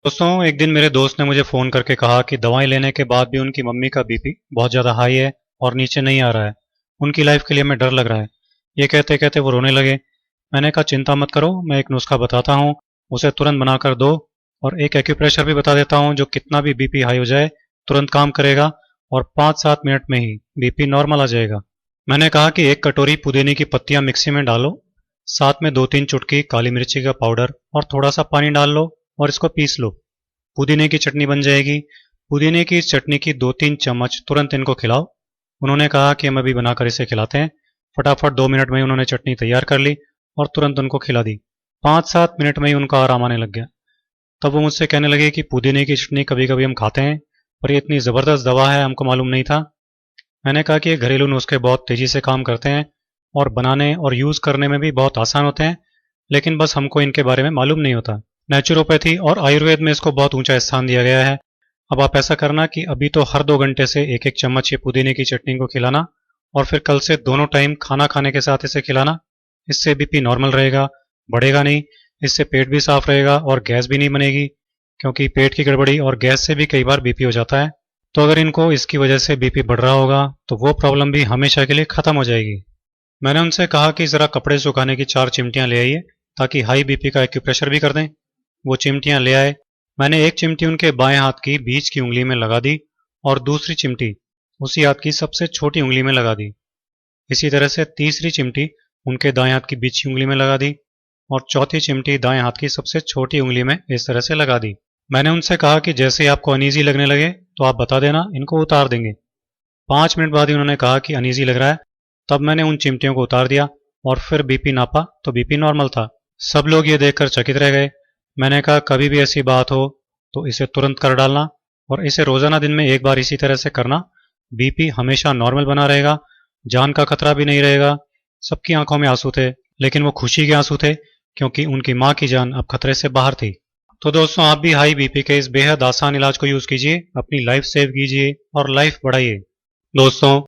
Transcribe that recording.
दोस्तों, एक दिन मेरे दोस्त ने मुझे फ़ोन करके कहा कि दवाई लेने के बाद भी उनकी मम्मी का बीपी बहुत ज़्यादा हाई है और नीचे नहीं आ रहा है। उनकी लाइफ के लिए हमें डर लग रहा है। ये कहते कहते वो रोने लगे। मैंने कहा चिंता मत करो, मैं एक नुस्खा बताता हूँ, उसे तुरंत बनाकर दो। और एक एक्यूप्रेशर भी बता देता हूँ जो कितना भी बीपी हाई हो जाए तुरंत काम करेगा और 5-7 मिनट में ही बीपी नॉर्मल आ जाएगा। मैंने कहा कि एक कटोरी पुदीने की पत्तियां मिक्सी में डालो, साथ में 2-3 चुटकी काली मिर्ची का पाउडर और थोड़ा सा पानी डाल लो और इसको पीस लो। पुदीने की चटनी बन जाएगी। पुदीने की चटनी की 2-3 चम्मच तुरंत इनको खिलाओ। उन्होंने कहा कि हम अभी बनाकर इसे खिलाते हैं। फटाफट 2 मिनट में ही उन्होंने चटनी तैयार कर ली और तुरंत उनको खिला दी। 5-7 मिनट में ही उनका आराम आने लग गया। तब वो मुझसे कहने लगे कि पुदीने की चटनी कभी कभी हम खाते हैं, पर ये इतनी ज़बरदस्त दवा है हमको मालूम नहीं था। मैंने कहा कि ये घरेलू नुस्खे बहुत तेज़ी से काम करते हैं और बनाने और यूज़ करने में भी बहुत आसान होते हैं, लेकिन बस हमको इनके बारे में मालूम नहीं होता। नेचुरोपैथी और आयुर्वेद में इसको बहुत ऊंचा स्थान दिया गया है। अब आप ऐसा करना कि अभी तो हर 2 घंटे से एक एक चम्मच ये पुदीने की चटनी को खिलाना और फिर कल से दोनों टाइम खाना खाने के साथ इसे खिलाना। इससे बीपी नॉर्मल रहेगा, बढ़ेगा नहीं। इससे पेट भी साफ रहेगा और गैस भी नहीं बनेगी, क्योंकि पेट की गड़बड़ी और गैस से भी कई बार बीपी हो जाता है। तो अगर इनको इसकी वजह से बीपी बढ़ रहा होगा तो वो प्रॉब्लम भी हमेशा के लिए खत्म हो जाएगी। मैंने उनसे कहा कि ज़रा कपड़े सुखाने की 4 चिमटियां ले आइए ताकि हाई बीपी का एक्यूप्रेशर भी कर दें। वो चिमटियां ले आए। मैंने एक चिमटी उनके बाएं हाथ की बीच की उंगली में लगा दी और दूसरी चिमटी उसी हाथ की सबसे छोटी उंगली में लगा दी। इसी तरह से तीसरी चिमटी उनके दाएं हाथ की बीच की उंगली में लगा दी और चौथी चिमटी दाएं हाथ की सबसे छोटी उंगली में इस तरह से लगा दी। मैंने उनसे कहा कि जैसे ही आपको अनईजी लगने लगे तो आप बता देना, इनको उतार देंगे। 5 मिनट बाद ही उन्होंने कहा कि अनईजी लग रहा है। तब मैंने उन चिमटियों को उतार दिया और फिर बीपी नापा तो बीपी नॉर्मल था। सब लोग ये देखकर चकित रह गए। मैंने कहा कभी भी ऐसी बात हो तो इसे तुरंत कर डालना और इसे रोजाना दिन में एक बार इसी तरह से करना। बीपी हमेशा नॉर्मल बना रहेगा, जान का खतरा भी नहीं रहेगा। सबकी आंखों में आंसू थे, लेकिन वो खुशी के आंसू थे, क्योंकि उनकी माँ की जान अब खतरे से बाहर थी। तो दोस्तों, आप भी हाई बीपी के इस बेहद आसान इलाज को यूज कीजिए, अपनी लाइफ सेव कीजिए और लाइफ बढ़ाइए। दोस्तों,